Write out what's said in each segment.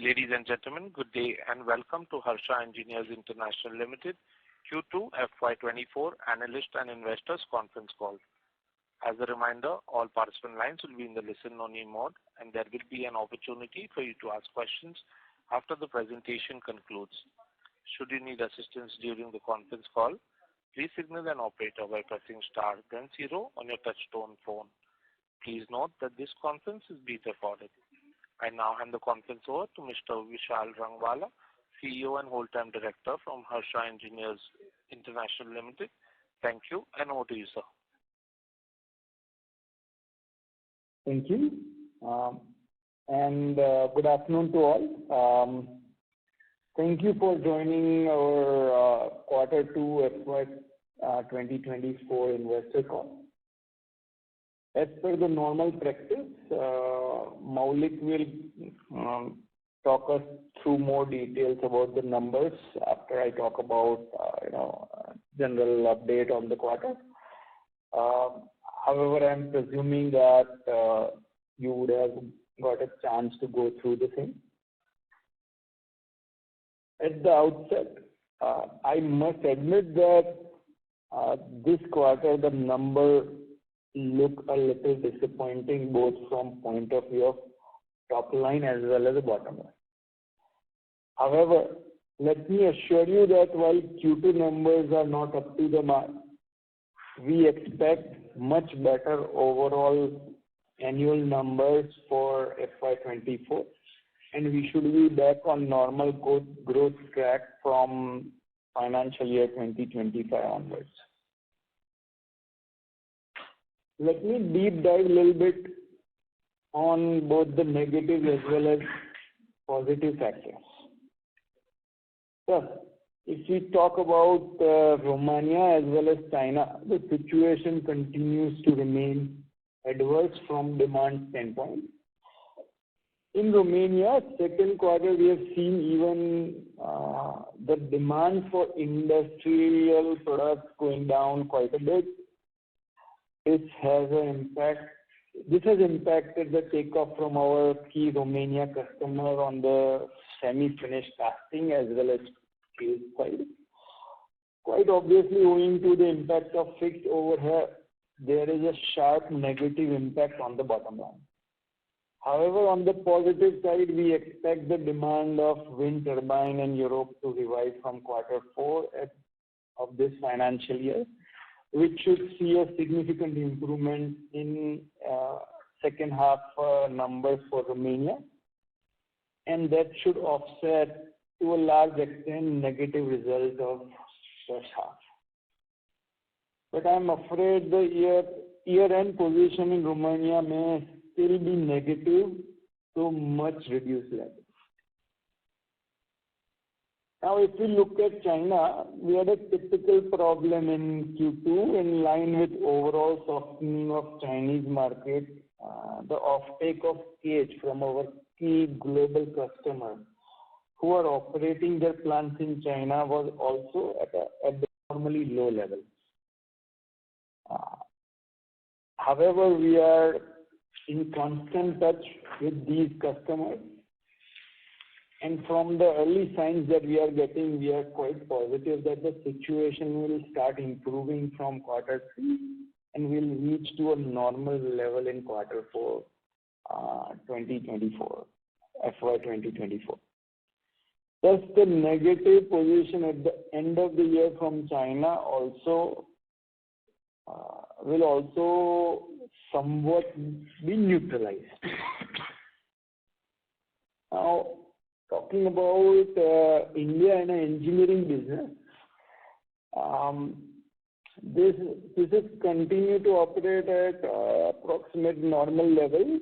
Ladies and gentlemen, good day and welcome to Harsha Engineers International Limited Q2 FY24 Analyst and Investors Conference Call. As a reminder, all participant lines will be in the listen-only mode, and there will be an opportunity for you to ask questions after the presentation concludes. Should you need assistance during the conference call, please signal an operator by pressing star then 0 on your touch-tone phone. Please note that this conference is being recorded. I now hand the conference over to Mr. Vishal Rangwala, CEO and Whole-Time Director from Harsha Engineers International Limited. Thank you, and over to you, sir. Thank you, and good afternoon to all. Thank you for joining our Q2 FY 2024 investor call. As per the normal practice, Maulik will talk us through more details about the numbers after I talk about general update on the quarter. However, I am presuming that you would have got a chance to go through the same. At the outset, I must admit that this quarter the number look a little disappointing both from point of view of top line as well as the bottom line. However, let me assure you that while Q2 numbers are not up to the mark, we expect much better overall annual numbers for FY24, and we should be back on normal growth track from financial year 2025 onwards. Let me deep dive a little bit on both the negative as well as positive factors. So, if we talk about Romania as well as China, the situation continues to remain adverse from demand standpoint. In Romania, second quarter, we have seen even the demand for industrial products going down quite a bit. This has impacted the takeoff from our key Romania customer on the semi-finished casting as well as steel side. Quite obviously, owing to the impact of fixed overhead, there is a sharp negative impact on the bottom line. However, on the positive side, we expect the demand of wind turbine in Europe to revive from Q4 of this financial year, which should see a significant improvement in second half numbers for Romania, and that should offset to a large extent negative result of first half. But I'm afraid the year-end position in Romania may still be negative to much reduced level. Now, if we look at China, we had a typical problem in Q2 in line with overall softening of Chinese market. The offtake of cage from our key global customers who are operating their plants in China was also at the normally low level. However, we are in constant touch with these customers, and from the early signs that we are getting, we are quite positive that the situation will start improving from Q3 and will reach to a normal level in Q4 2024, FY 2024. Thus, the negative position at the end of the year from China will also somewhat be neutralized. Now, talking about India and engineering business, this has continued to operate at approximate normal level.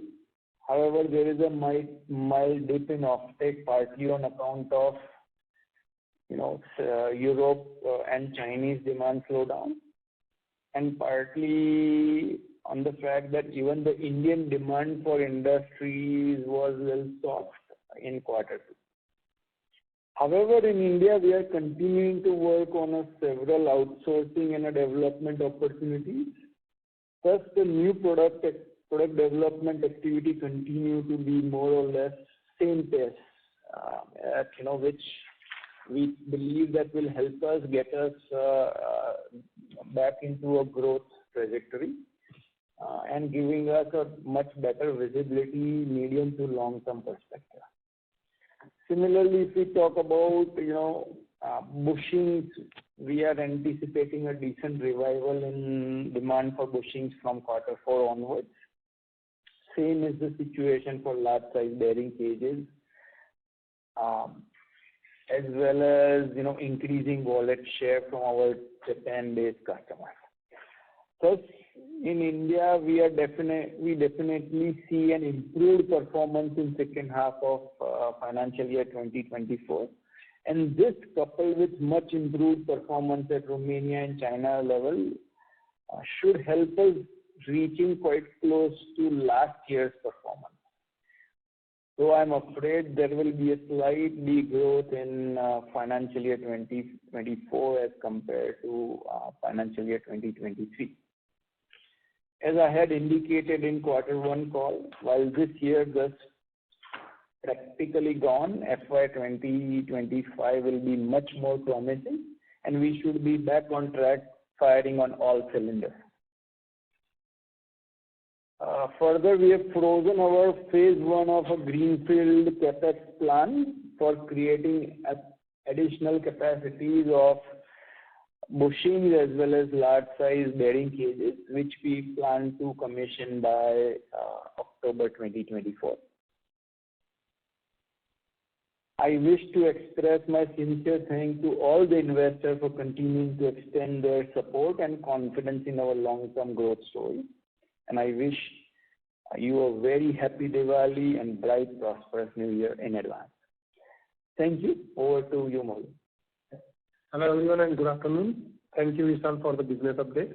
However, there is a mild dip in offtake partly on account of Europe and Chinese demand slowdown, and partly on the fact that even the Indian demand for industries was a little soft in Q2. However, in India, we are continuing to work on several outsourcing and development opportunities. Thus, the new product development activity continue to be more or less same pace which we believe that will help us get us back into a growth trajectory and giving us a much better visibility medium to long-term perspective. Similarly, if we talk about, bushings, we are anticipating a decent revival in demand for bushings from Q4 onwards. Same is the situation for large size bearing cages, as well as, increasing wallet share from our Japan-based customers. Thus, in India, we definitely see an improved performance in second half of financial year 2024. And this, coupled with much improved performance at Romania and China level, should help us reaching quite close to last year's performance. So I'm afraid there will be a slight degrowth in financial year 2024 as compared to financial year 2023. As I had indicated in Q1 call, while this year just practically gone, FY 2025 will be much more promising, and we should be back on track, firing on all cylinders. Further, we have frozen our phase 1 of a greenfield capex plan for creating additional capacities of bushings as well as large size bearing cages, which we plan to commission by October 2024. I wish to express my sincere thanks to all the investors for continuing to extend their support and confidence in our long-term growth story. And I wish you a very happy Diwali and bright, prosperous New Year in advance. Thank you. Over to you, Molu. Hello everyone and good afternoon. Thank you, Vishal, for the business update.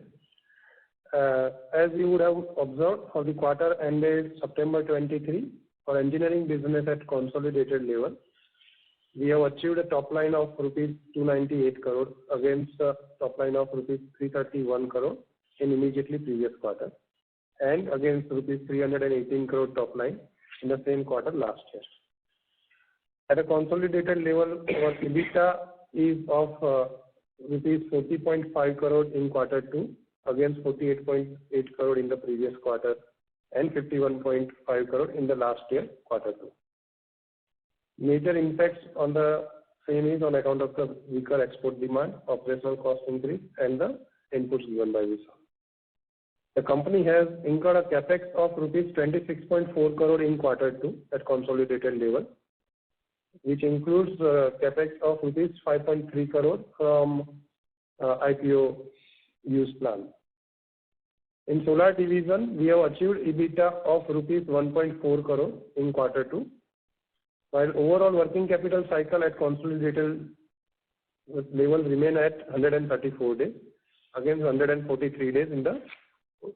As you would have observed, for the quarter ended September 23, for engineering business at consolidated level, we have achieved a top line of rupees 298 crore against the top line of rupees 331 crore in immediately previous quarter, and against rupees 318 crore top line in the same quarter last year. At a consolidated level, our EBITDA is of rupees 40.5 crore in Q2 against 48.8 crore in the previous quarter and 51.5 crore in the last year Q2. Major impacts on the same is on account of the weaker export demand, operational cost increase, and the inputs given by Vishal. The company has incurred a capex of rupees 26.4 crore in Q2 at consolidated level, which includes capex of rupees 5.3 crore from IPO use plan. In solar division, we have achieved EBITDA of rupees 1.4 crore in Q2, while overall working capital cycle at consolidated level remain at 134 days against 143 days in the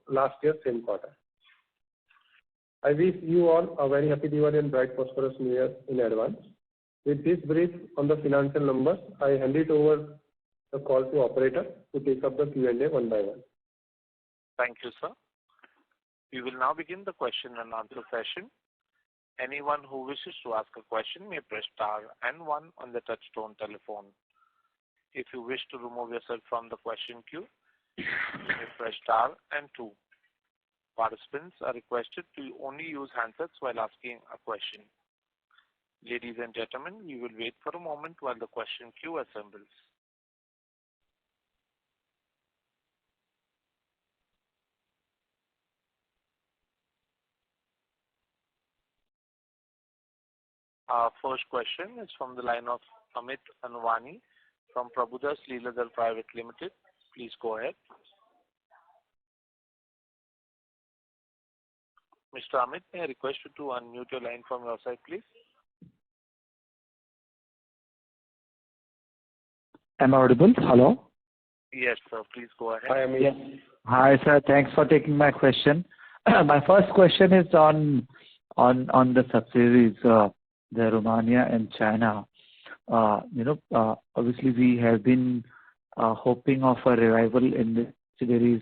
last year same quarter. I wish you all a very happy Diwali and bright prosperous New Year in advance. With this brief on the financial numbers, I hand it over the call to operator to take up the Q&A one by one. Thank you, sir. We will now begin the question and answer session. Anyone who wishes to ask a question may press star and 1 on the touchtone telephone. If you wish to remove yourself from the question queue, you may press star and 2. Participants are requested to only use handsets while asking a question. Ladies and gentlemen, we will wait for a moment while the question queue assembles. Our first question is from the line of Amit Anwani from Prabhudas Lilladher Private Limited. Please go ahead. Mr. Amit, may I request you to unmute your line from your side, please? Am I audible? Hello? Yes, sir. Please go ahead. Hi, Amit. Yes. Hi, sir. Thanks for taking my question. My first question is on the subsidiaries, the Romania and China. Obviously we have been hoping of a revival in the subsidiaries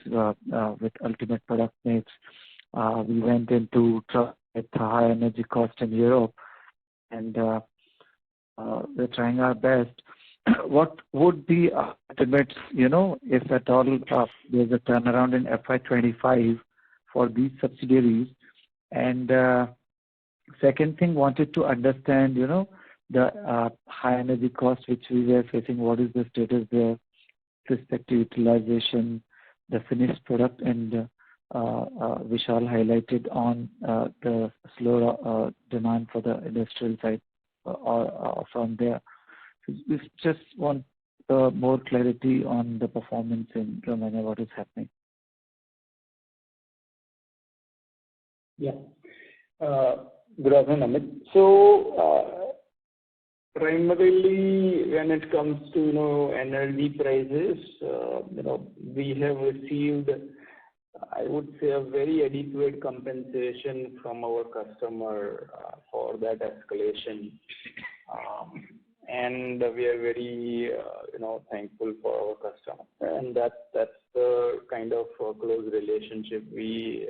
with ultimate product mix. We went into trouble with high energy cost in Europe, and we're trying our best. What would be estimates, if at all there's a turnaround in FY25 for these subsidiaries? And second thing, wanted to understand, the high energy cost which we were facing. What is the status there, respect to utilization, the finished product, and Vishal highlighted on the slower demand for the industrial side or from there. We just want more clarity on the performance in Romania, what is happening. Yeah. Good afternoon, Amit. So, primarily when it comes to, energy prices, we have received, I would say, a very adequate compensation from our customer for that escalation. And we are very, thankful for our customer. And that's the kind of close relationship we,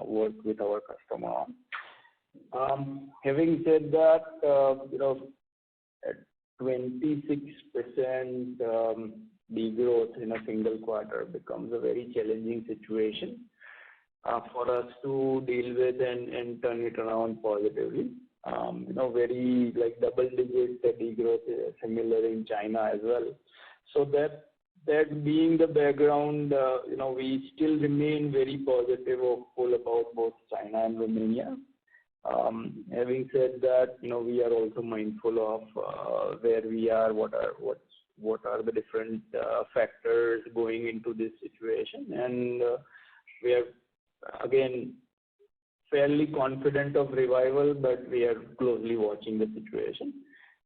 work with our customer on. Having said that, at 26% degrowth in a single quarter becomes a very challenging situation for us to deal with and turn it around positively. Very like double-digit degrowth similar in China as well. So that being the background, we still remain very positive, hopeful about both China and Romania. Having said that, we are also mindful of where we are, what are the different factors going into this situation, and we are again fairly confident of revival, but we are closely watching the situation.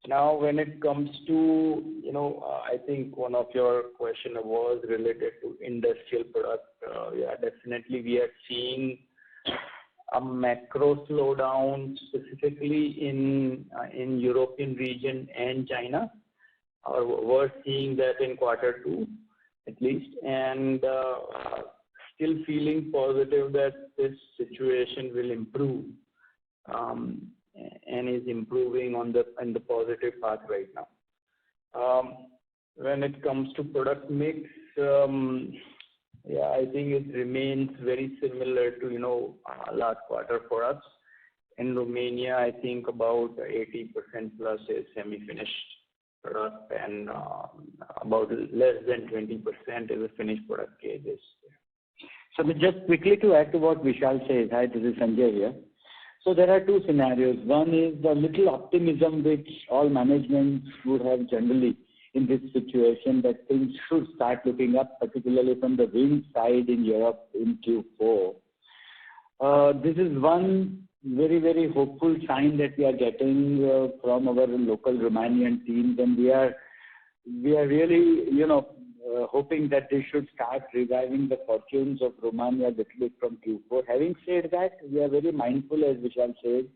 Now, when it comes to, I think one of your question was related to industrial product. Yeah, definitely we are seeing a macro slowdown specifically in European region and China. We're seeing that in Q2 at least, and still feeling positive that this situation will improve and is improving in the positive path right now. When it comes to product mix, I think it remains very similar to last quarter for us. In Romania, I think about 80% plus is semi-finished product, and about less than 20% is a finished product cases. So just quickly to add to what Vishal says, hi, this is Sanjay here. So there are two scenarios. One is the little optimism which all management would have generally in this situation, that things should start looking up, particularly from the wind side in Europe in Q4. This is one very, very hopeful sign that we are getting from our local Romanian teams, and we are really, hoping that they should start reviving the fortunes of Romania a little bit from Q4. Having said that, we are very mindful, as Vishal said,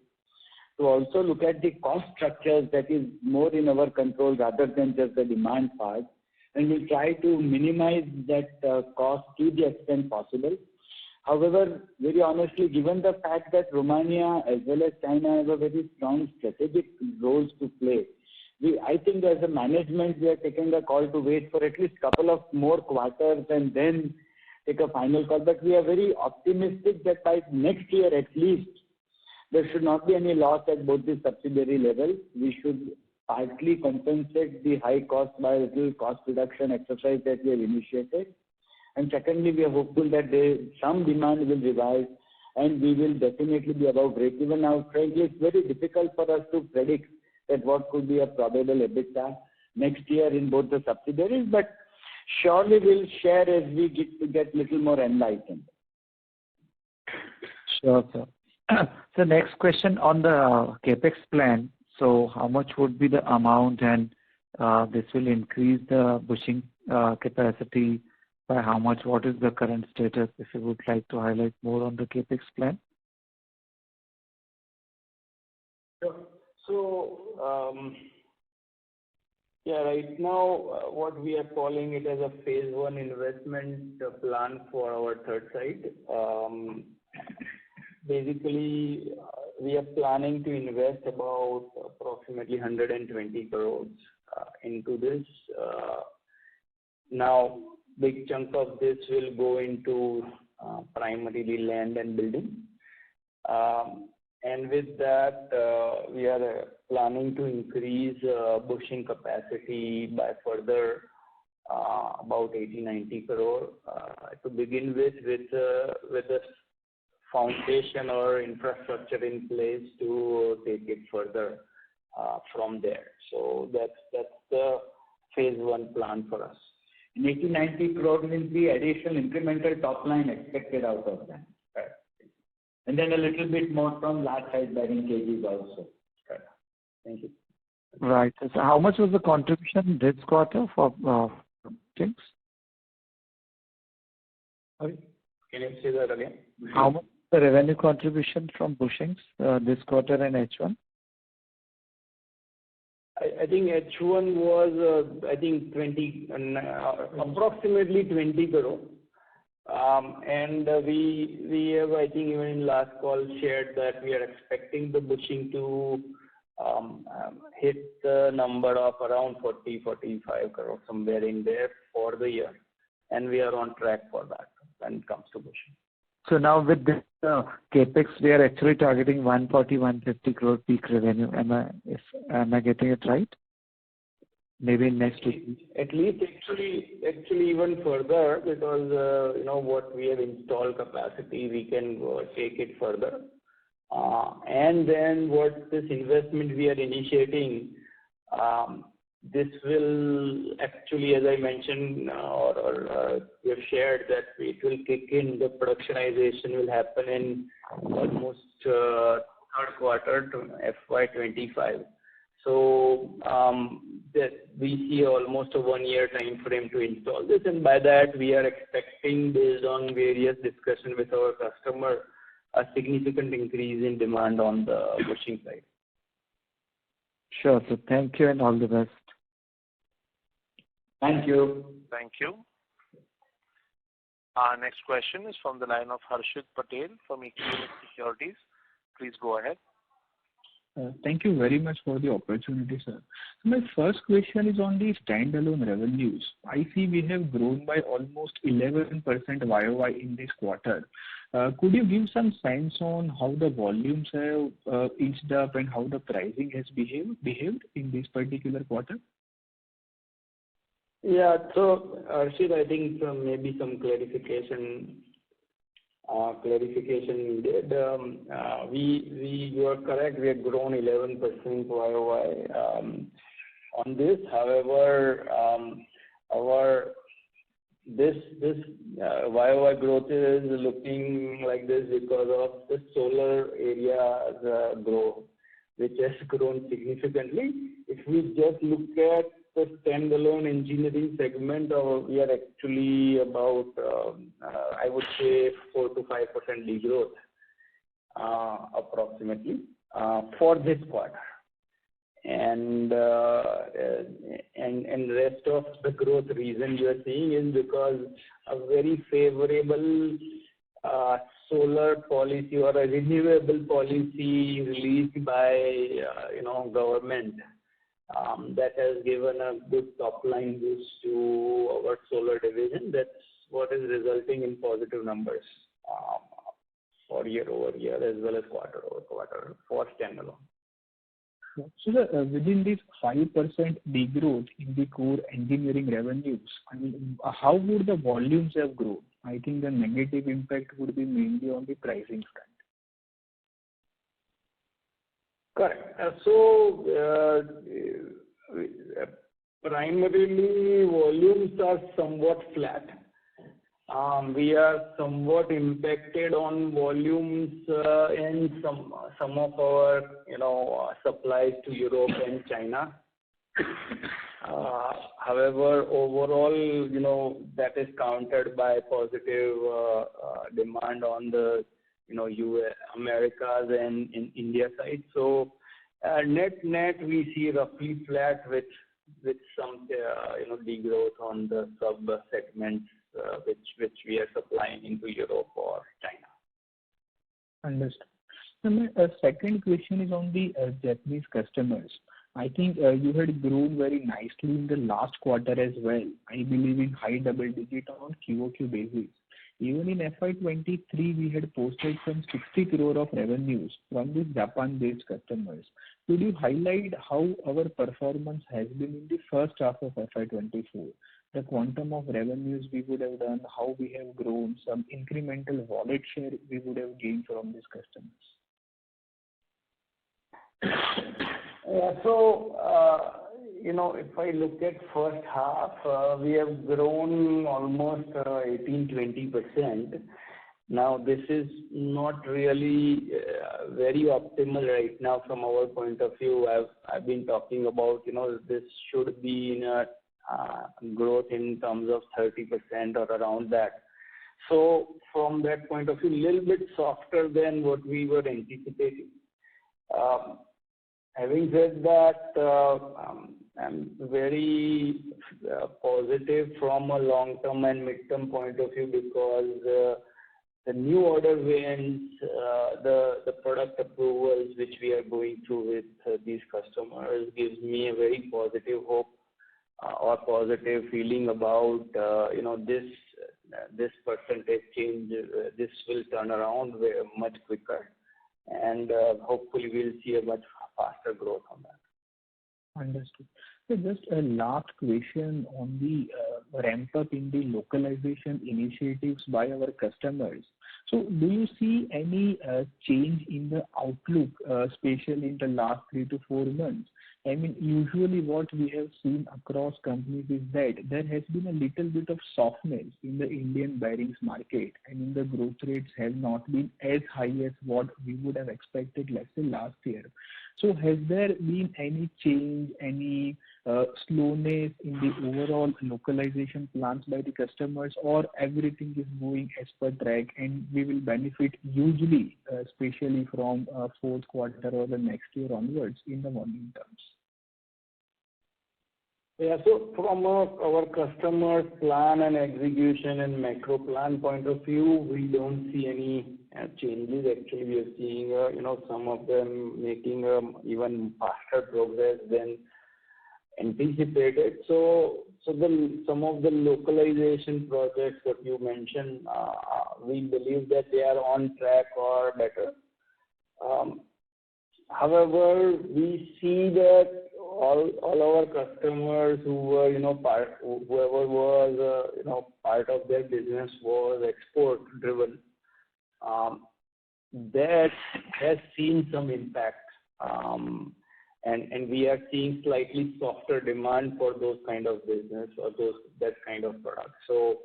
to also look at the cost structures that is more in our control rather than just the demand part, and we'll try to minimize that cost to the extent possible. However, very honestly, given the fact that Romania as well as China have a very strong strategic roles to play, I think as a management, we are taking a call to wait for at least a couple of more quarters and then take a final call. But we are very optimistic that by next year at least, there should not be any loss at both the subsidiary level. We should partly compensate the high cost by a little cost reduction exercise that we have initiated. And secondly, we are hopeful that some demand will revive and we will definitely be above break-even. Now, frankly, it's very difficult for us to predict that what could be a probable EBITDA next year in both the subsidiaries, but surely we'll share as we get little more enlightened. Sure, sir. So next question on the capex plan. So how much would be the amount, and this will increase the bushing capacity by how much? What is the current status? If you would like to highlight more on the capex plan. Sure. So, right now, what we are calling it as a phase 1 investment plan for our third site. basically, we are planning to invest about approximately 120 crores into this. Now, big chunk of this will go into primarily land and building. And with that, we are planning to increase bushing capacity by further about 80-90 crore to begin with the foundation or infrastructure in place to take it further from there. So that's the phase one plan for us. 80-90 crore will be additional incremental top line expected out of that. Right. And then a little bit more from large size bearing kgs also. Right. Thank you. Right. So how much was the contribution this quarter for things? Sorry, can you say that again? How much the revenue contribution from bushings this quarter and H1? I think H1 was approximately 20 crore. And we have, I think, even in last call shared that we are expecting the bushing to hit the number of around 40-45 crore, somewhere in there for the year. And we are on track for that when it comes to bushing. So now with this capex, we are actually targeting 140-150 crore peak revenue. Am I getting it right? Maybe next week. At least actually even further, because what we have installed capacity, we can take it further. And then what this investment we are initiating, this will actually, as I mentioned, or we have shared that it will kick in, the productionization will happen in almost third quarter to FY25. So that we see almost a 1 year time frame to install this, and by that we are expecting, based on various discussion with our customer, a significant increase in demand on the bushing side. Sure. So thank you and all the best. Thank you. Thank you. Our next question is from the line of Harshit Patel from Equirus Securities. Please go ahead. Thank you very much for the opportunity, sir. So my first question is on the standalone revenues. I see we have grown by almost 11% YOY in this quarter. Could you give some sense on how the volumes have inched up and how the pricing has behaved in this particular quarter? Yeah. So, Harshit, I think maybe some clarification needed. You are correct. We have grown 11% YOY on this. However, this YOY growth is looking like this because of the solar area's growth, which has grown significantly. If we just look at the standalone engineering segment, we are actually about, I would say, 4 to 5% degrowth approximately for this quarter. And rest of the growth reason you are seeing is because a very favorable solar policy or a renewable policy released by government that has given a good top line boost to our solar division. That's what is resulting in positive numbers for year over year as well as quarter over quarter for standalone. So within this 5% degrowth in the core engineering revenues, I mean, how would the volumes have grown? I think the negative impact would be mainly on the pricing front. Correct. So primarily volumes are somewhat flat. We are somewhat impacted on volumes in some of our supplies to Europe and China. However, overall, that is countered by positive demand on the US, Americas and in India side. So net we see roughly flat with some degrowth on the sub segments which we are supplying into Europe or China. Understood. So my second question is on the Japanese customers. I think you had grown very nicely in the last quarter as well. I believe in high double digit on QOQ basis. Even in FY23, we had posted some 60 crore of revenues from these Japan-based customers. Could you highlight how our performance has been in the first half of FY24? The quantum of revenues we would have done, how we have grown, some incremental wallet share we would have gained from these customers. Yeah, so, if I look at first half, we have grown almost 18-20%. Now, this is not really very optimal right now from our point of view. I've been talking about, this should be in a growth in terms of 30% or around that. So, from that point of view, a little bit softer than what we were anticipating. Having said that, I'm very positive from a long-term and mid-term point of view because the new order wins, the product approvals which we are going through with these customers gives me a very positive hope or positive feeling about this percentage change. This will turn around much quicker, and hopefully we'll see a much faster growth on that. Understood. So just a last question on the ramp up in the localization initiatives by our customers. So do you see any change in the outlook, especially in the last 3 to 4 months? I mean, usually what we have seen across companies is that there has been a little bit of softness in the Indian bearings market. I mean, the growth rates have not been as high as what we would have expected, let's say, last year. So has there been any change, any slowness in the overall localization plans by the customers, or everything is moving as per track and we will benefit hugely, especially from fourth quarter or the next year onwards in the volume terms? Yeah, so from our customers' plan and execution and macro plan point of view, we don't see any changes. Actually, we are seeing, some of them making even faster progress than anticipated. So some of the localization projects that you mentioned, we believe that they are on track or better. However, we see that all our customers who were, whoever was, part of their business was export driven. That has seen some impact, and we are seeing slightly softer demand for those kind of business or that kind of product. So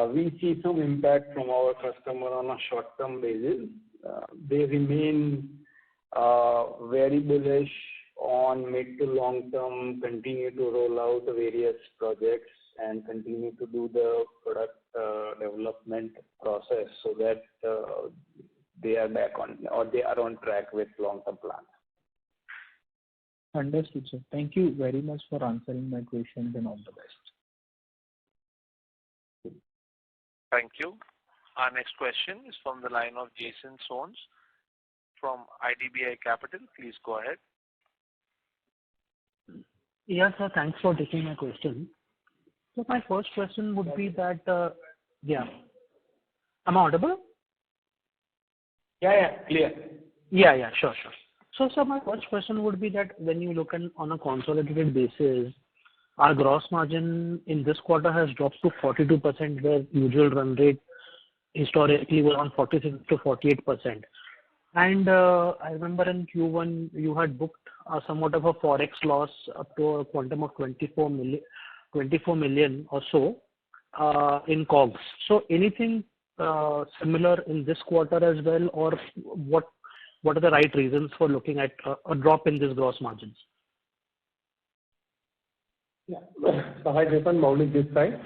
we see some impact from our customer on a short-term basis. They remain very bullish on mid to long term, continue to roll out various projects and continue to do the product development process so that they are back on, or they are on track with long-term plans. Understood, sir. Thank you very much for answering my questions and all the best. Thank you. Our next question is from the line of Jason Soans from IDBI Capital. Please go ahead. Yes, sir. Thanks for taking my question. So my first question would be that, am I audible? Yeah, clear. Yeah, sure. So my first question would be that when you look on a consolidated basis, our gross margin in this quarter has dropped to 42%, where usual run rate historically was around 46 to 48%. And I remember in Q1 you had booked somewhat of a forex loss up to a quantum of 24 million or so in COGS. So anything similar in this quarter as well, or what are the right reasons for looking at a drop in this gross margins? Yeah. So hi Jason, Maulik this side.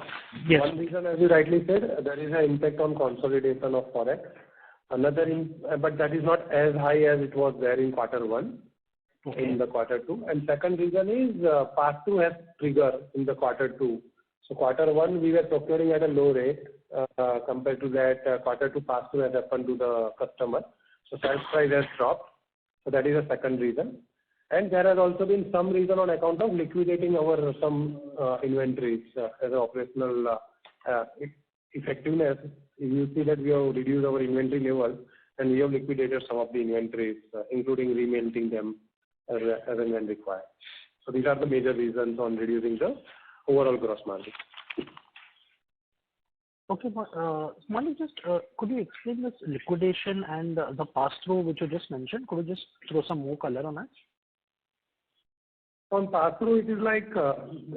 Yes. One reason, as you rightly said, there is an impact on consolidation of forex. But that is not as high as it was there in quarter one. Okay. In the quarter two. And second reason is pass-through has triggered in the quarter two. So quarter one we were procuring at a low rate compared to that quarter two pass-through has happened to the customer. So sales price has dropped. So that is a second reason. And there has also been some reason on account of liquidating our some inventories as an operational effectiveness. You see that we have reduced our inventory level and we have liquidated some of the inventories, including remelting them as and when required. So these are the major reasons on reducing the overall gross margin. Okay, Mani, just could you explain this liquidation and the pass-through which you just mentioned? Could you just throw some more color on that? On pass-through, it is like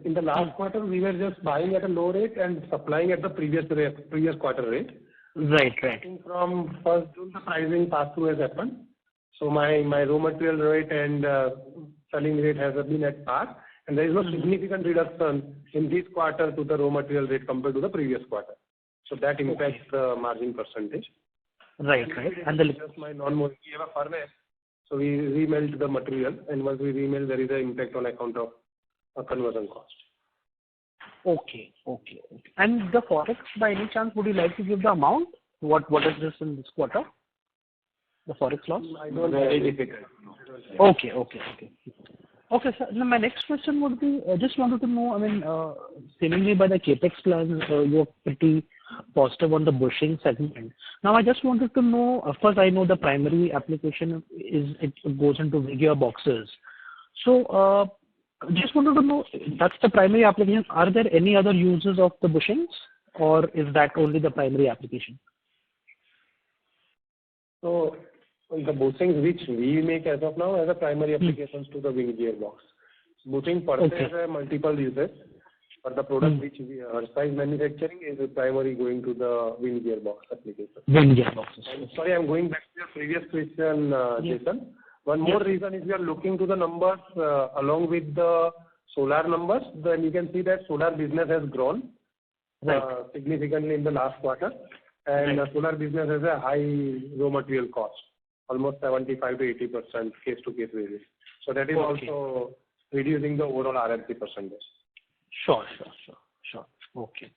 in the last quarter, we were just buying at a low rate and supplying at the previous quarter rate. Right. Starting from 1st June, the pricing pass-through has happened. So my raw material rate and selling rate has been at par, and there is no significant reduction in this quarter to the raw material rate compared to the previous quarter. So that impacts the margin percentage. Right. And just my non-moving, we have a furnace, so we remelt the material, and once we remelt, there is an impact on account of a conversion cost. Okay. And the forex, by any chance, would you like to give the amount? What is this in this quarter? The forex loss? I don't have Very it. difficult. Okay, sir. Now my next question would be, I just wanted to know, seemingly by the capex plans, you're pretty positive on the bushing segment. Now I just wanted to know, of course I know the primary application it goes into gear boxes. So just wanted to know, that's the primary application. Are there any other uses of the bushings, or is that only the primary application? So the bushings which we make as of now as a primary applications to the wing gearbox. Bushing per se has multiple uses, but the product which we are manufacturing is primary going to the wing gearbox application. Wing gearboxes. Sorry, I'm going back to your previous question, Jason. One more reason is we are looking to the numbers along with the solar numbers. Then you can see that solar business has grown significantly in the last quarter, and solar business has a high raw material cost, almost 75 to 80% case to case basis. So that is also reducing the overall RMC percentage. Sure. Okay.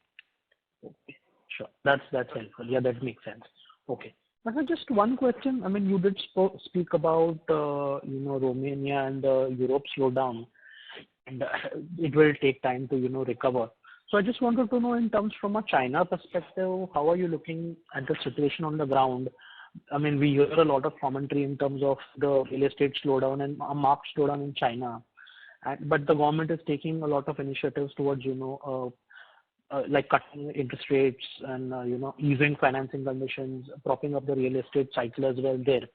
Sure. That's helpful. Yeah, that makes sense. Okay. But just one question. You did speak about Romania and Europe slowdown, and it will take time to recover. So I just wanted to know, in terms from a China perspective, how are you looking at the situation on the ground? We hear a lot of commentary in terms of the real estate slowdown and a marked slowdown in China, but the government is taking a lot of initiatives towards like cutting interest rates and easing financing conditions, propping up the real estate cycle as well there,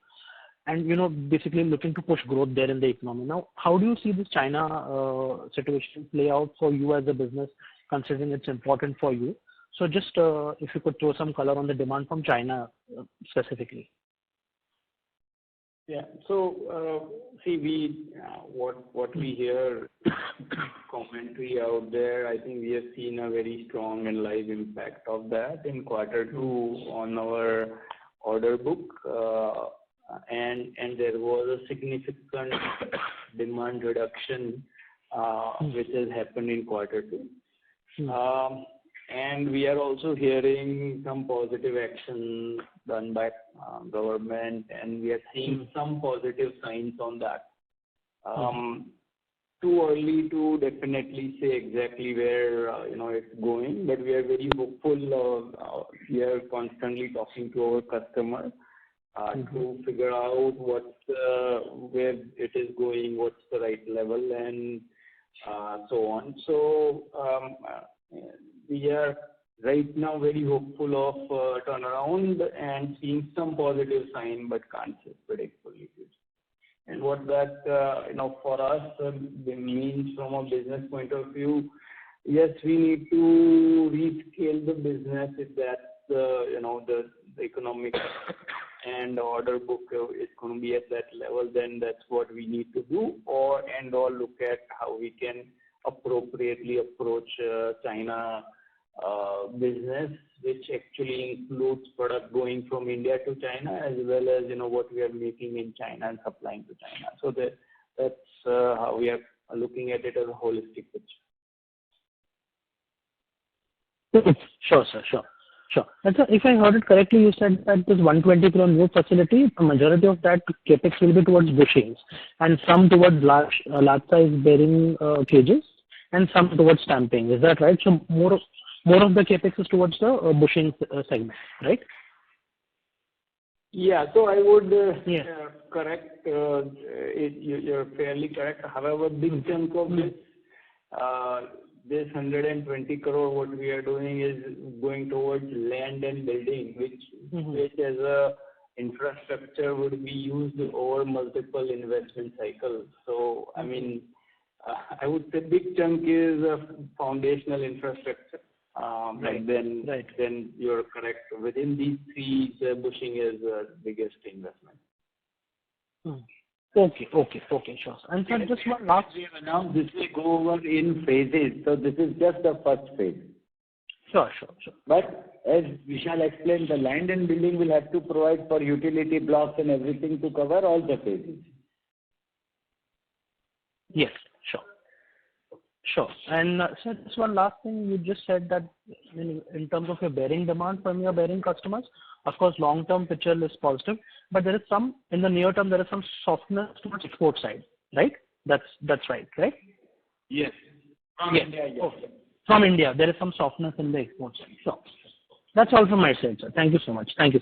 and basically looking to push growth there in the economy. Now, how do you see this China situation play out for you as a business, considering it's important for you? So just if you could throw some color on the demand from China specifically. Yeah. So see, what we hear commentary out there, I think we have seen a very strong and live impact of that in Q2 on our order book, and there was a significant demand reduction which has happened in Q2. And we are also hearing some positive action done by government, and we are seeing some positive signs on that. Too early to definitely say exactly where it's going, but we are very hopeful. We are constantly talking to our customers to figure out where it is going, what's the right level, and so on. So we are right now very hopeful of turnaround and seeing some positive sign, but can't predict fully. And what that for us means from a business point of view, yes, we need to rescale the business if that's the economic and order book is going to be at that level. Then that's what we need to do, or look at how we can appropriately approach China business, which actually includes product going from India to China, as well as what we are making in China and supplying to China. So that's how we are looking at it as a holistic picture. Sure, sir. Sure. And sir, if I heard it correctly, you said that this 120 crore new facility, the majority of that capex will be towards bushings and some towards large size bearing cages and some towards stamping. Is that right? So more of the capex is towards the bushing segment, right? Yeah. So I would correct. You're fairly correct. However, big chunk of this 120 crore, what we are doing is going towards land and building, which as a infrastructure would be used over multiple investment cycles. So, I mean, I would say big chunk is a foundational infrastructure. Right. Then you're correct. Within these three, the bushing is the biggest investment. Okay, sure. And sir, just one last. We have announced this will go over in phases. So this is just the first phase. Sure. But as Vishal explained, the land and building will have to provide for utility blocks and everything to cover all the phases. Yes, sure. And sir, just one last thing. You just said that in terms of your bearing demand from your bearing customers, of course, long-term picture is positive, but there is some, in the near term, there is some softness towards export side, right? That's right? Yes. From India, yes. Okay. From India, there is some softness in the export side. Sure. That's all from my side, sir. Thank you so much. Thank you.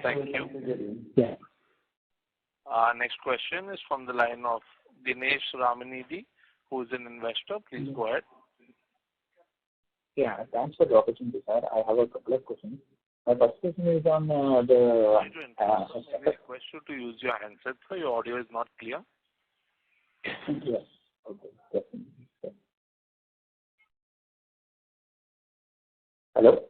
Thank you. Yeah. Next question is from the line of Dinesh Ramanidi, who is an investor. Please go ahead. Yeah, thanks for the opportunity, sir. I have a couple of questions. My first question is on I request you to use your handset, sir. Your audio is not clear. Yes. Okay. Definitely. Hello?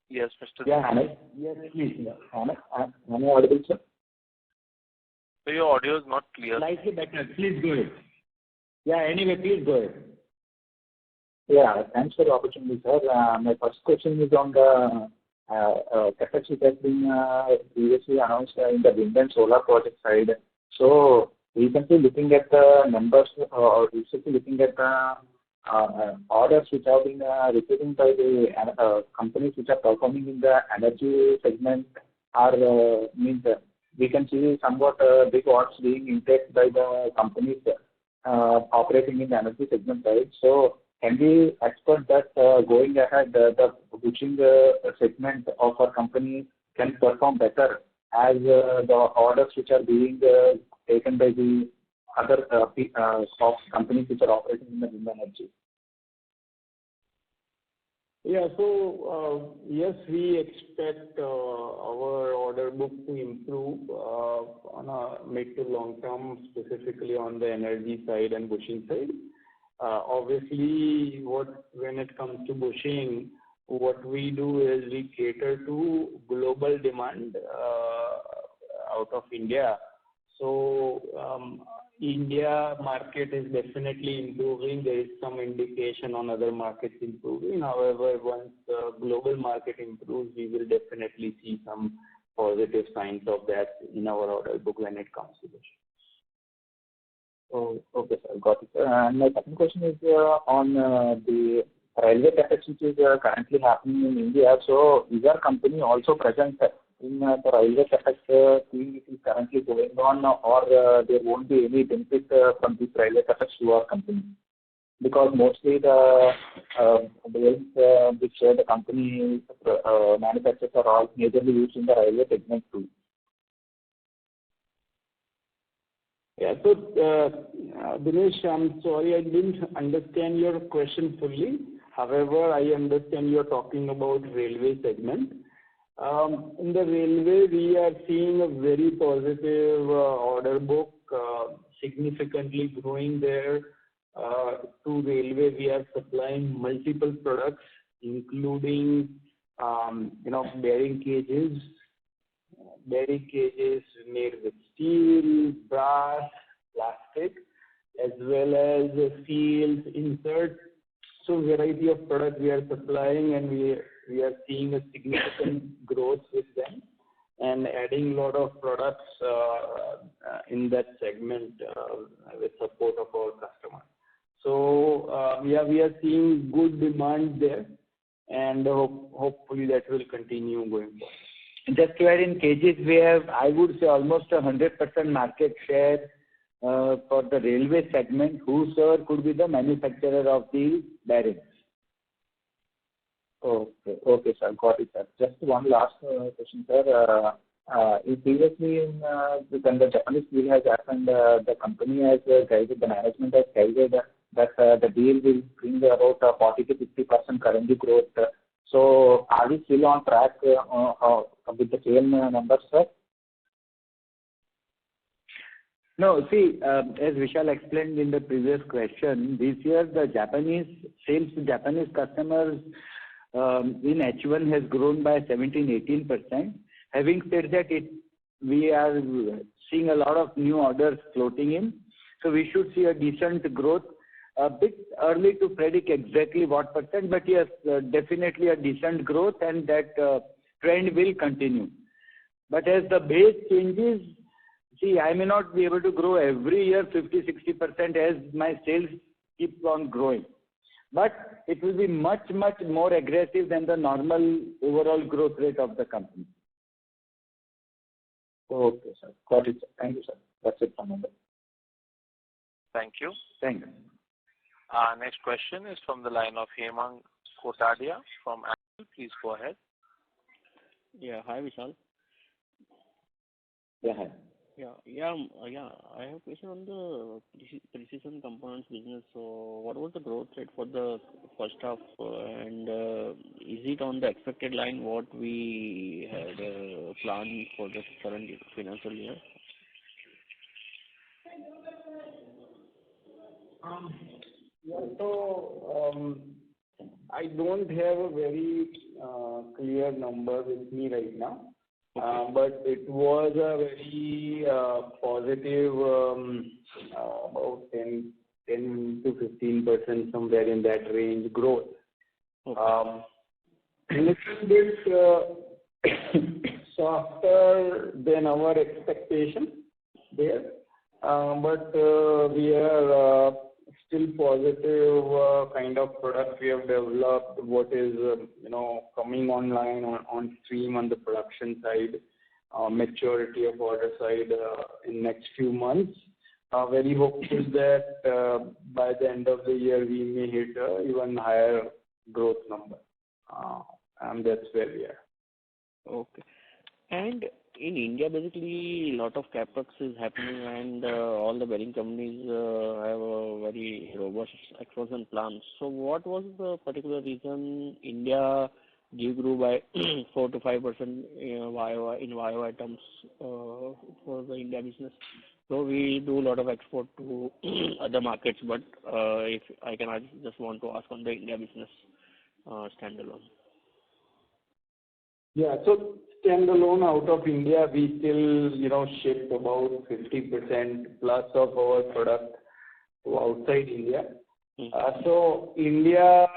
Yes, Mr. Yeah, Amit. Yes, please. Amit, am I audible, sir? So your audio is not clear. Slightly better. Please go ahead. Yeah, anyway, please go ahead. Yeah, thanks for the opportunity, sir. My first question is on the capacity that has been previously announced in the wind and solar project side. So recently looking at the numbers or recently looking at the orders which have been receiving by the companies which are performing in the energy segment are we can see somewhat big orders being intake by the companies operating in the energy segment side. So can we expect that going ahead, the bushing segment of our company can perform better as the orders which are being taken by the other companies which are operating in the wind energy? Yeah. So, yes, we expect our order book to improve on a mid to long term, specifically on the energy side and bushing side. Obviously, when it comes to bushing, what we do is we cater to global demand out of India. So India market is definitely improving. There is some indication on other markets improving. However, once the global market improves, we will definitely see some positive signs of that in our order book when it comes to bushing. Oh, okay, sir. Got it. And my second question is on the railway CapEx which is currently happening in India. So is our company also present in the railway CapEx thing which is currently going on, or there won't be any benefit from this railway CapEx to our company? Because mostly the rails which the company manufactures are all majorly used in the railway segment too. Yeah. So, Dinesh, I'm sorry, I didn't understand your question fully. However, I understand you're talking about railway segment. In the railway, we are seeing a very positive order book, significantly growing there. To railway, we are supplying multiple products, including, bearing cages made with steel, brass, plastic, as well as seals, inserts. So variety of products we are supplying, and we are seeing a significant growth with them and adding a lot of products in that segment with support of our customers. So we are seeing good demand there. and hopefully that will continue going forward. Just to add in cages, we have, I would say, almost 100% market share for the railway segment, whosoever could be the manufacturer of the bearings. Okay, sir. Got it, sir. Just one last question, sir. Previously, when the Japanese deal has happened, the company has guided, the management has guided that the deal will bring about 40 to 50% currency growth. So, are we still on track with the same numbers, sir? No, see, as Vishal explained in the previous question, this year the Japanese sales to Japanese customers in H1 has grown by 17-18%. Having said that, we are seeing a lot of new orders floating in, so we should see a decent growth. A bit early to predict exactly what percent, but yes, definitely a decent growth, and that trend will continue. But as the base changes, see, I may not be able to grow every year 50-60% as my sales keep on growing. But it will be much, much more aggressive than the normal overall growth rate of the company. Okay, sir. Got it, sir. Thank you, sir. That's it from me. Thank you. Thanks. Next question is from the line of Hemang Kotadia from Apple. Please go ahead. Yeah, hi Vishal. Yeah, hi. Yeah. I have a question on the precision components business. So, what was the growth rate for the first half, and is it on the expected line what we had planned for the current financial year? So, I don't have a very clear number with me right now. But it was a very positive, about 10 to 15%, somewhere in that range growth. A little bit softer than our expectation there, but we are still positive kind of product we have developed, what is coming online on stream on the production side, maturity of order side in next few months. Very hopeful that by the end of the year we may hit even higher growth number, and that's where we are. Okay. And in India, basically, a lot of capex is happening, and all the bearing companies have a very robust expansion plans. So, what was the particular reason India grew by 4 to 5% in YOY terms for the India business? So, we do a lot of export to other markets, but if I just want to ask on the India business standalone. Yeah, so standalone out of India, we still, ship about 50% plus of our product to outside India. So India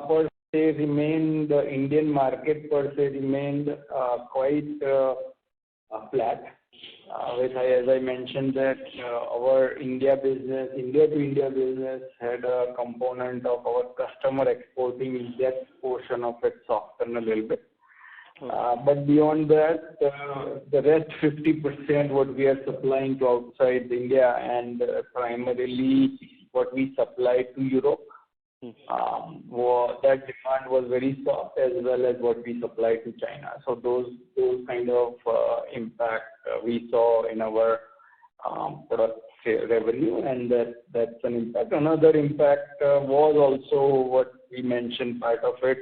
per se remained, the Indian market per se remained quite flat. As I mentioned that our India to India business had a component of our customer exporting, that portion of it softened a little bit. But beyond that, the rest 50% what we are supplying to outside India, and primarily what we supply to Europe, that demand was very soft, as well as what we supply to China. So those kind of impact we saw in our product revenue, and that's an impact. Another impact was also what we mentioned, part of it,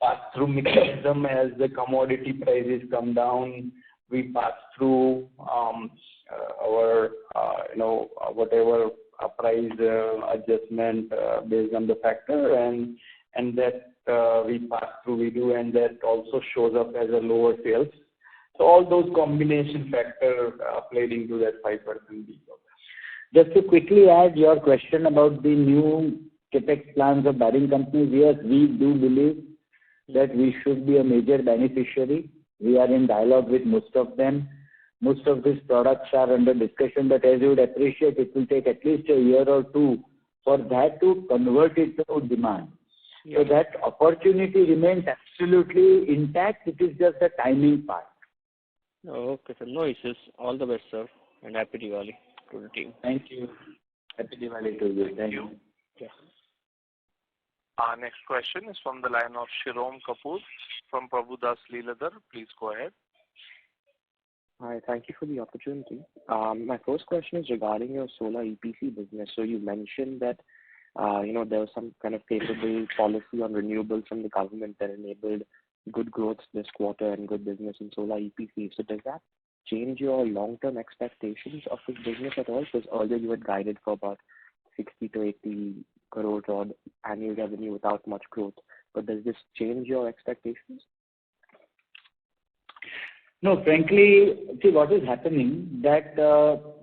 pass-through mechanism. As the commodity prices come down, we pass through our whatever price adjustment based on the factor, and that we pass through, we do, and that also shows up as a lower sales. So all those combination factors played into that 5% degrowth. Just to quickly add your question about the new capex plans of bearing companies, yes, we do believe that we should be a major beneficiary. We are in dialogue with most of them. Most of these products are under discussion, but as you would appreciate, it will take at least a year or two for that to convert it to demand. So that opportunity remains absolutely intact. It is just a timing part. Okay, sir. No issues. All the best, sir, and happy Diwali to the team. Thank you. Happy Diwali to you. Thank you. Yeah. Our next question is from the line of Shirom Kapoor from Prabhudas Lilladher. Please go ahead. Hi, thank you for the opportunity. My first question is regarding your solar EPC business. So you mentioned that there was some kind of favorable policy on renewables from the government that enabled good growth this quarter and good business in solar EPC. So does that change your long-term expectations of this business at all? Because earlier you had guided for about 60 to 80 crores on annual revenue without much growth. But does this change your expectations? No, frankly, see what is happening that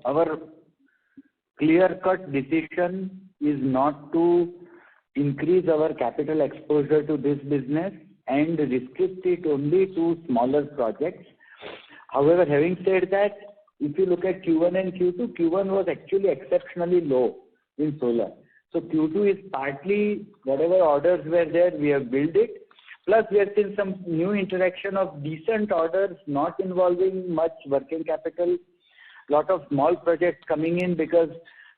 our clear-cut decision is not to increase our capital exposure to this business and restrict it only to smaller projects. However, having said that, if you look at Q1 and Q2, Q1 was actually exceptionally low in solar. So Q2 is partly whatever orders were there, we have built it. Plus, we have seen some new interaction of decent orders, not involving much working capital. Lot of small projects coming in because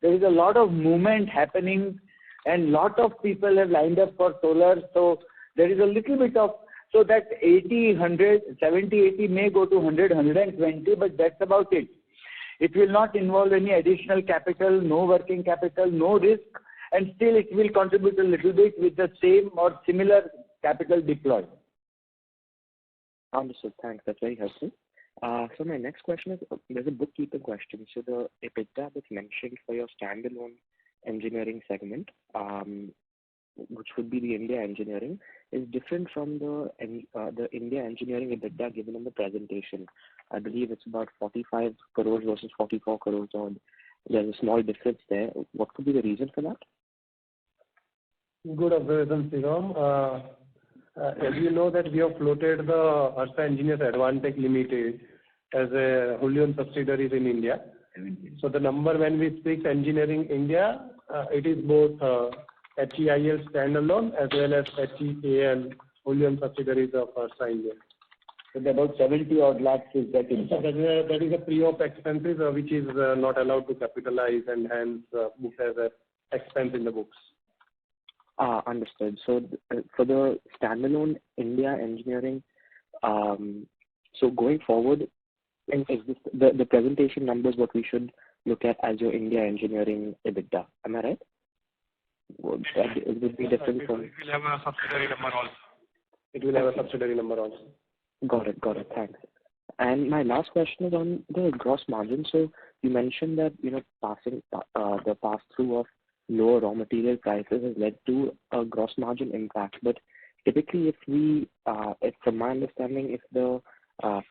there is a lot of movement happening and lot of people have lined up for solar. So there is a little bit of, so that 80, 100, 70, 80 may go to 100, 120, but that's about it. It will not involve any additional capital, no working capital, no risk, and still it will contribute a little bit with the same or similar capital deployed. Understood. Thanks. That's very helpful. So my next question is, there's a bookkeeping question. So the EBITDA that's mentioned for your standalone engineering segment, which would be the India engineering, is different from the India engineering EBITDA given in the presentation. I believe it's about 45 crores versus 44 crores on. There's a small difference there. What could be the reason for that? Good observation, Shirom. As you know that we have floated the Harsha Engineers Advantage Limited as a wholly owned subsidiary in India. So the number when we speak engineering India, it is both HEIL standalone as well as HEAL wholly owned subsidiaries of Harsha India. So about 70 odd lakhs is that in. So that is a pre-op expenses which is not allowed to capitalize and hence booked as an expense in the books. Understood. So for the standalone India engineering, so going forward, is this the presentation numbers what we should look at as your India engineering EBITDA? Am I right? It would be different from. It will have a subsidiary number also. It will have a subsidiary number also. Got it. Thanks. And my last question is on the gross margin. So you mentioned that passing the pass through of lower raw material prices has led to a gross margin impact. But typically, if from my understanding, if the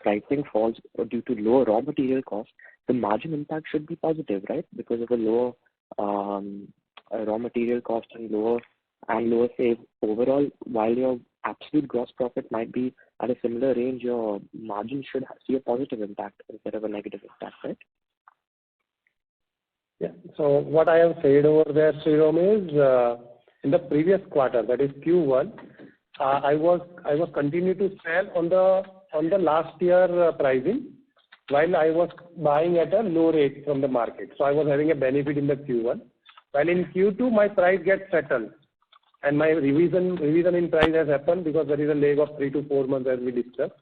pricing falls due to lower raw material costs, the margin impact should be positive, right? Because of a lower raw material cost and lower sales overall, while your absolute gross profit might be at a similar range, your margin should see a positive impact instead of a negative impact, right? Yeah. So what I have said over there, Shirom, is in the previous quarter, that is Q1, I was continuing to sell on the last year pricing, while I was buying at a low rate from the market. So I was having a benefit in the Q1. While in Q2, my price gets settled, and my revision in price has happened because there is a lag of 3 to 4 months as we discussed.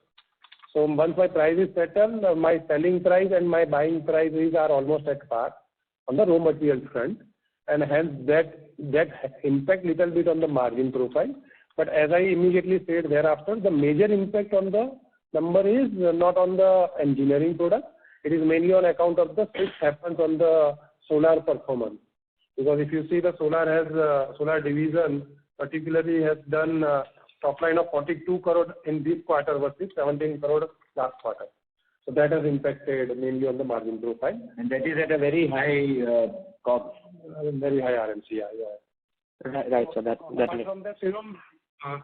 So once my price is settled, my selling price and my buying prices are almost at par on the raw material front, and hence that impact little bit on the margin profile. But as I immediately said thereafter, the major impact on the number is not on the engineering product. It is mainly on account of the switch happens on the solar performance. Because if you see the solar division particularly has done top line of 42 crore in this quarter versus 17 crore last quarter. So that has impacted mainly on the margin profile. And that is at a very high cost. Very high RMC, yeah. Right. So that from that,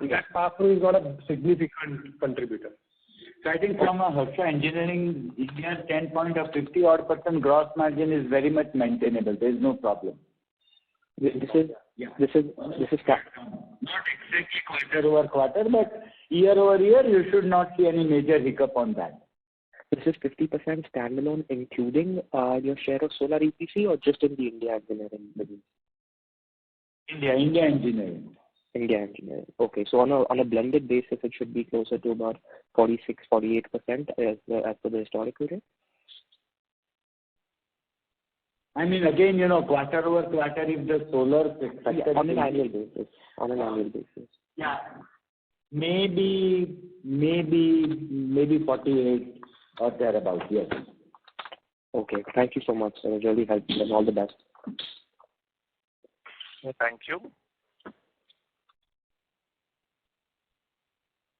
that pass-through is not a significant contributor. So I think from a Harsha Engineering India's standpoint, of 50% gross margin is very much maintainable. There is no problem. This is not exactly quarter-over-quarter, but year-over-year, you should not see any major hiccup on that. This is 50% standalone, including your share of solar EPC, or just in the India engineering business? India engineering. India engineering. Okay. So on a blended basis, it should be closer to about 46-48% as per the historical rate? I mean, again, quarter-over-quarter, if the solar sector... Yeah, on an annual basis. Yeah. Maybe 48 or thereabouts, yes. Okay. Thank you so much. It was really helpful, and all the best. Thank you.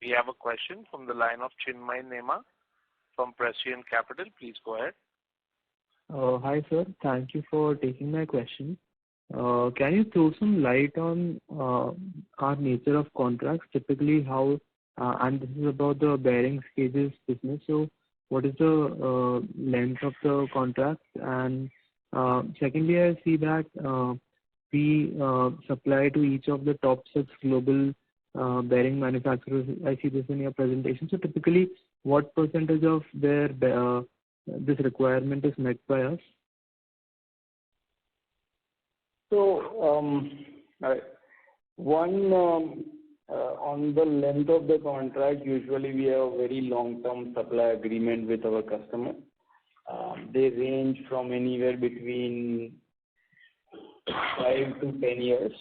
We have a question from the line of Chinmay Nema from Prescient Capital. Please go ahead. Hi, sir. Thank you for taking my question. Can you throw some light on our nature of contracts, typically how, and this is about the bearings cages business, so what is the length of the contract? And secondly, I see that we supply to each of the top 6 global bearing manufacturers. I see this in your presentation. So typically, what percentage of their this requirement is met by us? So, on the length of the contract, usually we have a very long-term supply agreement with our customer. They range from anywhere between 5 to 10 years.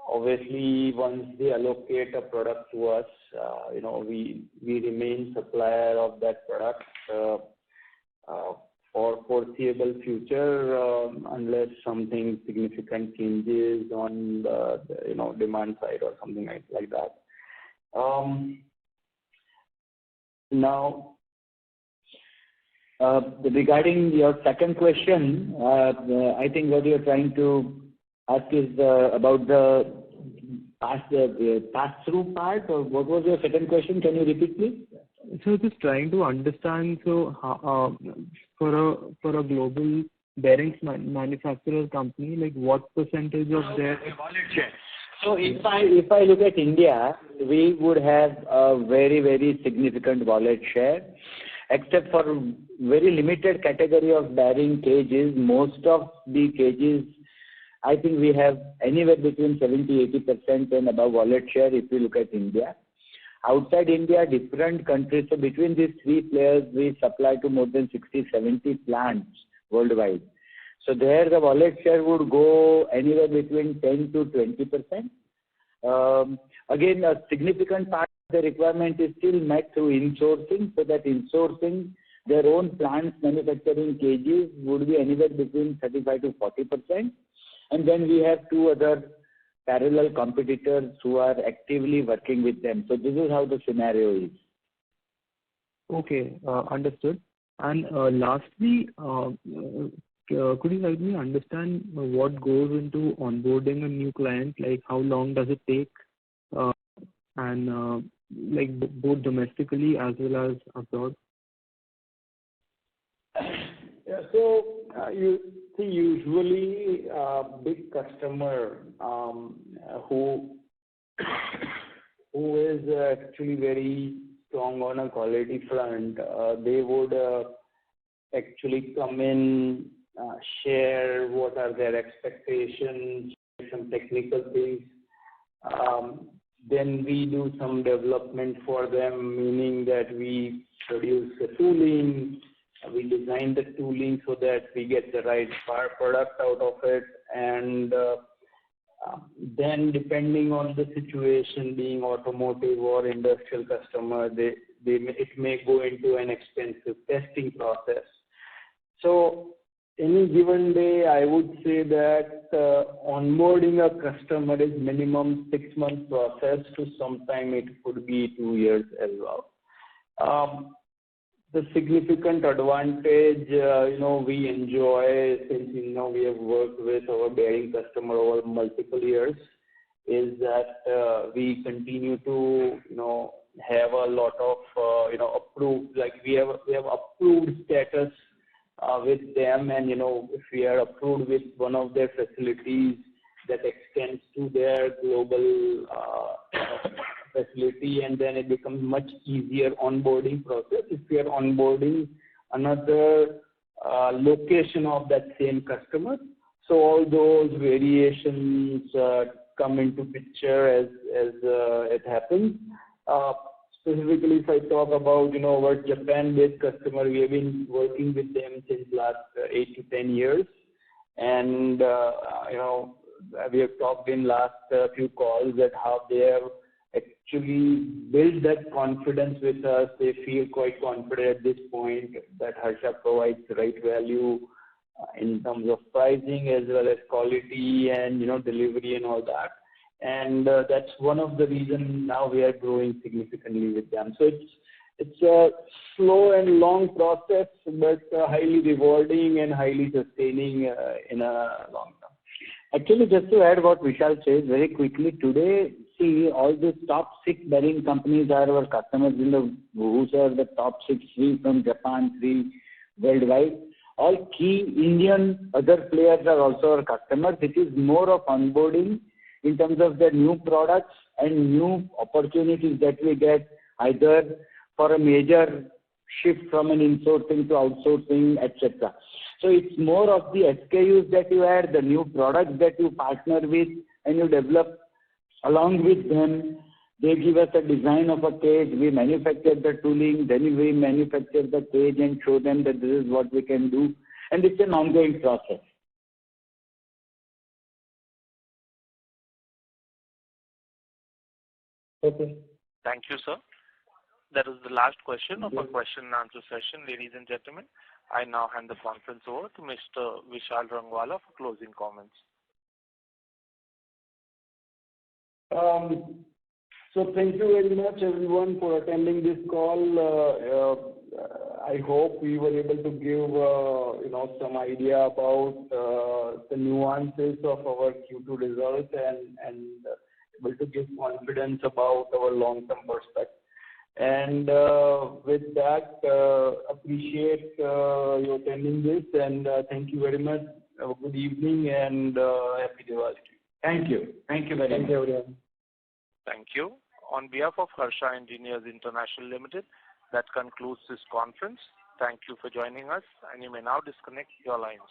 Obviously, once they allocate a product to us, we remain supplier of that product for foreseeable future, unless something significant changes on the demand side or something like that. Now, regarding your second question, I think what you're trying to ask is about the pass-through part, or what was your second question? Can you repeat, please? So just trying to understand, so for a global bearings manufacturer company, like what percentage of their wallet share? So if I look at India, we would have a very, very significant wallet share, except for very limited category of bearing cages. Most of the cages, I think we have anywhere between 70-80% and above wallet share if you look at India. Outside India, different countries, so between these 3 players, we supply to more than 60-70 plants worldwide. So there the wallet share would go anywhere between 10 to 20%. Again, a significant part of the requirement is still met through insourcing, so that insourcing their own plants manufacturing cages would be anywhere between 35 to 40%. And then we have 2 other parallel competitors who are actively working with them. So this is how the scenario is. Okay, understood. And lastly, could you help me understand what goes into onboarding a new client? Like how long does it take, and like both domestically as well as abroad? Yeah, so you see, usually big customer who is actually very strong on a quality front, they would actually come in, share what are their expectations, some technical things. Then we do some development for them, meaning that we produce the tooling, we design the tooling so that we get the right product out of it, and then depending on the situation, being automotive or industrial customer, it may go into an expensive testing process. So any given day, I would say that onboarding a customer is minimum 6 months process to sometime it could be 2 years as well. The significant advantage, we enjoy since, we have worked with our bearing customer over multiple years is that we continue to, have a lot of, approved, like we have approved status with them, and, if we are approved with one of their facilities, that extends to their global facility, and then it becomes much easier onboarding process if we are onboarding another location of that same customer. So all those variations come into picture as it happens. Specifically, if I talk about our Japan-based customer, we have been working with them since last 8 to 10 years, and we have talked in last few calls that how they have actually built that confidence with us. They feel quite confident at this point that Harsha provides the right value in terms of pricing as well as quality and delivery and all that. And that's one of the reasons now we are growing significantly with them. So it's a slow and long process, but highly rewarding and highly sustaining in a long term. Actually, just to add what Vishal says very quickly, today, see, all these top 6 bearing companies are our customers who serve the top 3 from Japan, 3 worldwide. All key Indian other players are also our customers. It is more of onboarding in terms of the new products and new opportunities that we get, either for a major shift from an insourcing to outsourcing, etc. So it's more of the SKUs that you add, the new products that you partner with and you develop along with them. They give us a design of a cage, we manufacture the tooling, then we manufacture the cage and show them that this is what we can do. And it's an ongoing process. Okay. Thank you, sir. That is the last question of our question and answer session, ladies and gentlemen. I now hand the conference over to Mr. Vishal Rangwala for closing comments. So thank you very much, everyone, for attending this call. I hope we were able to give some idea about the nuances of our Q2 results and able to give confidence about our long-term perspective. And with that, appreciate you attending this, and thank you very much. Have a good evening and happy Diwali. Thank you. Thank you very much. Everyone. Thank you. On behalf of Harsha Engineers International Limited, that concludes this conference. Thank you for joining us, and you may now disconnect your lines.